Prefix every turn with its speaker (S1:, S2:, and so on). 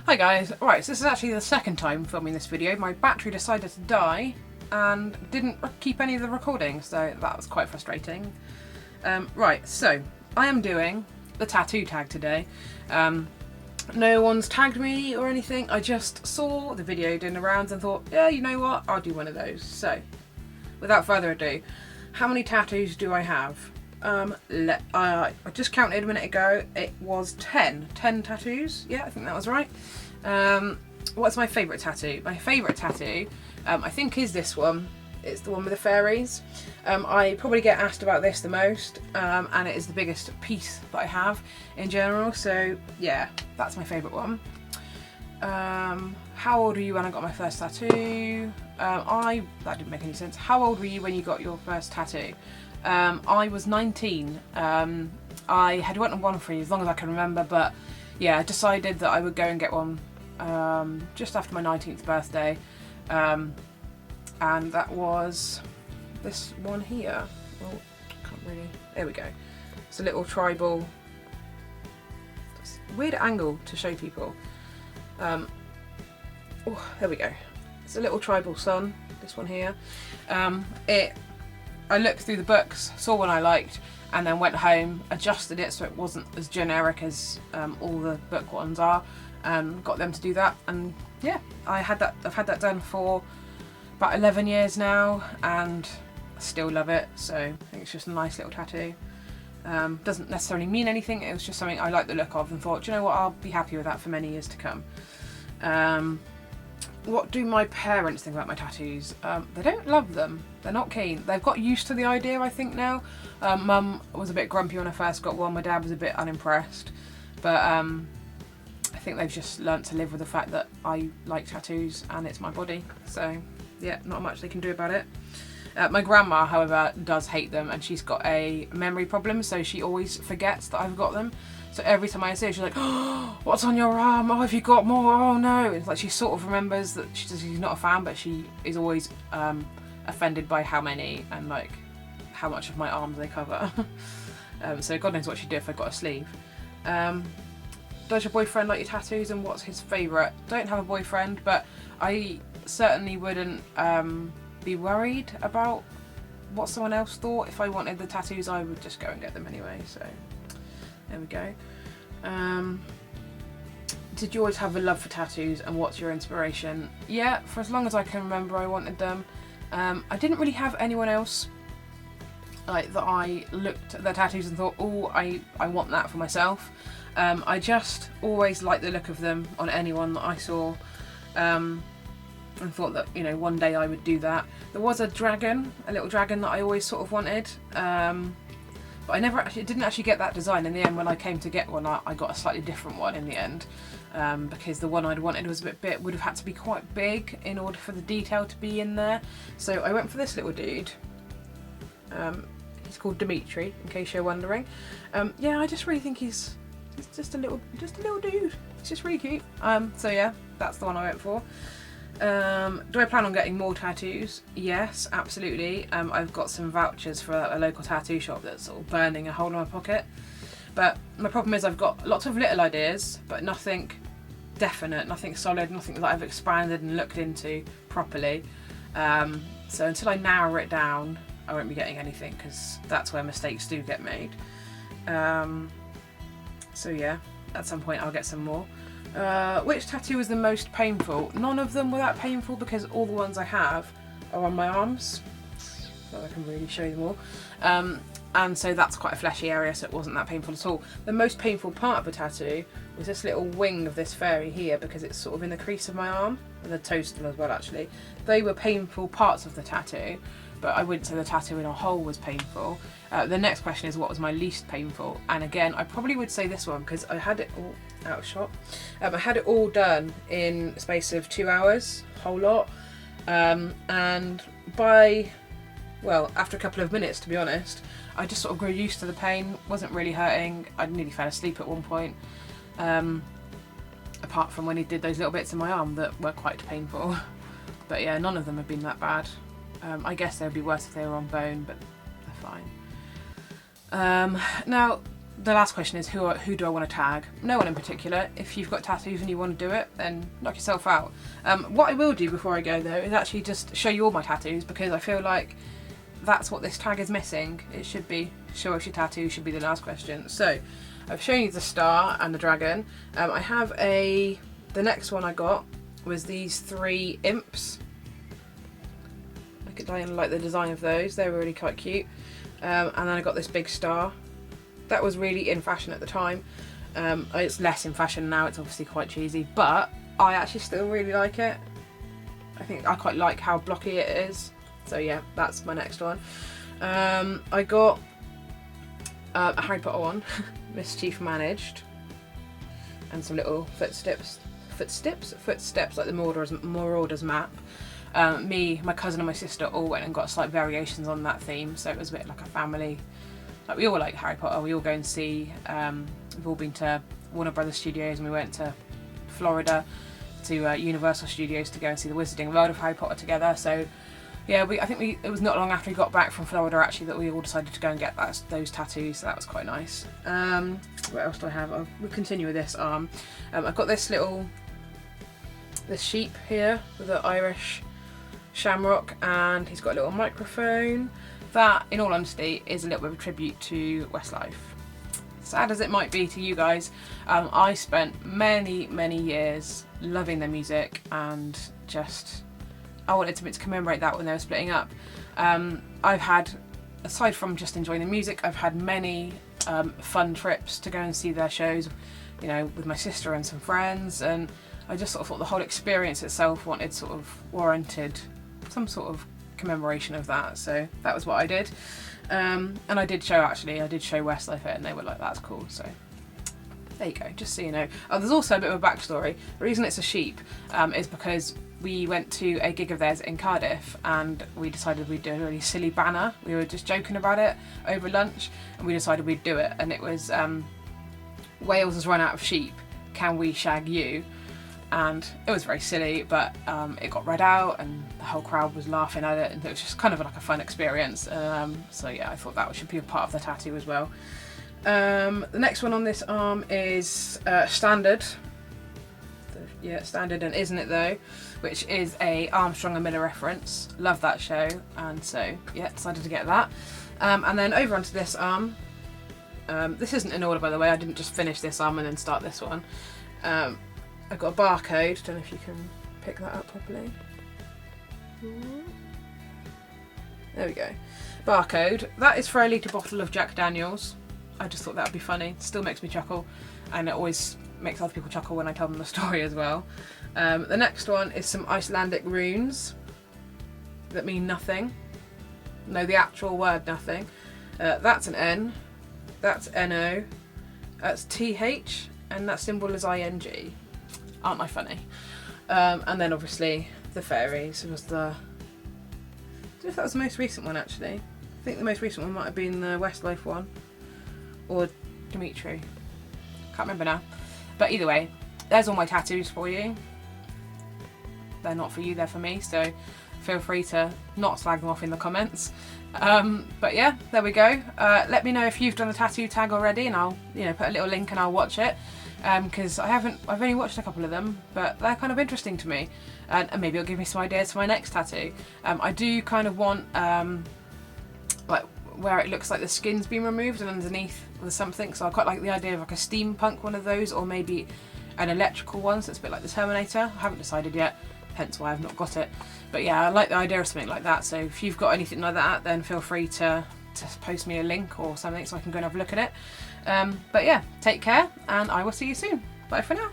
S1: Hi guys, right, so this is actually the second time filming this video. My battery decided to die and didn't keep any of the recording, so that was quite frustrating. Right, so I am doing the tattoo tag today. No one's tagged me or anything, I just saw the video doing the rounds and thought, yeah, you know what, I'll do one of those. So, without further ado, how many tattoos do I have? I just counted a minute ago, it was 10 tattoos, yeah, I think that was right. What's my favourite tattoo? My favourite tattoo, I think is this one. It's the one with the fairies. I probably get asked about this the most, and it is the biggest piece that I have in general, so yeah, that's my favourite one. How old were you when I got my first tattoo? That didn't make any sense. How old were you when you got your first tattoo? I was 19. I had wanted one for as long as I can remember, but yeah, I decided that I would go and get one just after my 19th birthday, and that was this one here. Oh, can't really. There we go. It's a little tribal. Weird angle to show people. Oh, there we go. It's a little tribal sun. This one here. I looked through the books, saw one I liked, and then went home, adjusted it so it wasn't as generic as all the book ones are, and got them to do that. And yeah, I've had that done for about 11 years now, and I still love it. So I think it's just a nice little tattoo. Doesn't necessarily mean anything. It was just something I liked the look of and thought, do you know what, I'll be happy with that for many years to come. What do my parents think about my tattoos? They don't love them. They're not keen. They've got used to the idea, I think, now. Mum was a bit grumpy when I first got one. My dad was a bit unimpressed. But I think they've just learnt to live with the fact that I like tattoos and it's my body. So, yeah, not much they can do about it. My grandma, however, does hate them, and she's got a memory problem, so she always forgets that I've got them. So every time I see her, she's like, oh, what's on your arm? Oh, have you got more? Oh no. It's like she sort of remembers that she's not a fan, but she is always offended by how many and like how much of my arms they cover. So God knows what she'd do if I got a sleeve. Does your boyfriend like your tattoos, and what's his favourite? Don't have a boyfriend, but I certainly wouldn't be worried about what someone else thought. If I wanted the tattoos, I would just go and get them anyway. So there we go. Did you always have a love for tattoos, and what's your inspiration? Yeah, for as long as I can remember, I wanted them. I didn't really have anyone else like that I looked at their tattoos and thought, oh, I want that for myself. I just always liked the look of them on anyone that I saw, and thought that, you know, one day I would do that. There was a little dragon that I always sort of wanted, but I didn't actually get that design. In the end, when I came to get one, I got a slightly different one in the end, because the one I'd wanted was a bit would have had to be quite big in order for the detail to be in there. So I went for this little dude. He's called Dimitri, in case you're wondering. Yeah, I just really think he's just a little dude. He's just really cute. So yeah, that's the one I went for. Do I plan on getting more tattoos? Yes, absolutely. I've got some vouchers for a local tattoo shop that's sort of burning a hole in my pocket. But my problem is I've got lots of little ideas, but nothing definite, nothing solid, nothing that I've expanded and looked into properly. So until I narrow it down, I won't be getting anything, because that's where mistakes do get made. So yeah, at some point I'll get some more. Which tattoo was the most painful? None of them were that painful, because all the ones I have are on my arms, so I can really show them all. And so that's quite a fleshy area, so it wasn't that painful at all. The most painful part of the tattoo was this little wing of this fairy here, because it's sort of in the crease of my arm, and the toe still as well actually. They were painful parts of the tattoo, but I wouldn't say the tattoo in a whole was painful. The next question is, what was my least painful? And again, I probably would say this one, because I had it all out of shot. I had it all done in a space of 2 hours, whole lot. And after a couple of minutes, to be honest, I just sort of grew used to the pain. Wasn't really hurting. I nearly fell asleep at one point. Apart from when he did those little bits in my arm that were quite painful. But yeah, none of them have been that bad. I guess they would be worse if they were on bone, but they're fine. Now, the last question is who do I want to tag? No one in particular. If you've got tattoos and you want to do it, then knock yourself out. What I will do before I go though is actually just show you all my tattoos, because I feel like that's what this tag is missing. It should be show us your tattoo should be the last question. So I've shown you the star and the dragon. I have the next one I got was these 3 imps. I like the design of those, they were really quite cute. And then I got this big star. That was really in fashion at the time. It's less in fashion now, it's obviously quite cheesy, but I actually still really like it. I think I quite like how blocky it is. So yeah, that's my next one. I got a Harry Potter one, Mischief Managed, and some little footsteps like the Marauders map. Me, my cousin and my sister all went and got slight variations on that theme, so it was a bit like a family. Like, we all like Harry Potter, we all go and see, we've all been to Warner Brothers Studios, and we went to Florida to Universal Studios to go and see the Wizarding World of Harry Potter together. So yeah, I think it was not long after we got back from Florida actually that we all decided to go and get those tattoos, so that was quite nice. What else do I have? We'll continue with this arm. I've got this sheep here with the Irish shamrock, and he's got a little microphone. That, in all honesty, is a little bit of a tribute to Westlife. Sad as it might be to you guys, I spent many years loving their music, and just I wanted to commemorate that when they were splitting up. I've had, aside from just enjoying the music, I've had many fun trips to go and see their shows, you know, with my sister and some friends, and I just sort of thought the whole experience itself warranted some sort of commemoration of that, so that was what I did. And I did show Westlife it, and they were like, that's cool, so there you go, just so you know. There's also a bit of a backstory. The reason it's a sheep is because we went to a gig of theirs in Cardiff, and we decided we'd do a really silly banner. We were just joking about it over lunch, and we decided we'd do it, and it was Wales has run out of sheep, can we shag you? And it was very silly, but it got read out and the whole crowd was laughing at it, and it was just kind of like a fun experience. So yeah, I thought that should be a part of the tattoo as well. The next one on this arm is Standard. Yeah, Standard and Isn't It Though, which is a Armstrong and Miller reference. Love that show, and so yeah, decided to get that. And then over onto this arm. This isn't in order, by the way, I didn't just finish this arm and then start this one. I've got a barcode, don't know if you can pick that up properly. There we go. Barcode. That is for a litre bottle of Jack Daniels. I just thought that would be funny. Still makes me chuckle, and it always makes other people chuckle when I tell them the story as well. The next one is some Icelandic runes that mean nothing. No, the actual word nothing. That's an N. That's NO. That's TH, and that symbol is ING. Aren't I funny? And then obviously the fairies was I don't know if that was the most recent one actually. I think the most recent one might have been the Westlife one, or Dimitri. Can't remember now. But either way, there's all my tattoos for you. They're not for you, they're for me, so feel free to not slag them off in the comments. But yeah, there we go. Let me know if you've done the tattoo tag already, and I'll put a little link and I'll watch it. Because I've only watched a couple of them, but they're kind of interesting to me, and maybe it'll give me some ideas for my next tattoo. I do kind of want like where it looks like the skin's been removed and underneath there's something, so I quite like the idea of like a steampunk one of those, or maybe an electrical one, so it's a bit like the Terminator. I haven't decided yet, hence why I've not got it, but yeah, I like the idea of something like that. So if you've got anything like that, then feel free to post me a link or something so I can go and have a look at it. But yeah, take care, and I will see you soon. Bye for now.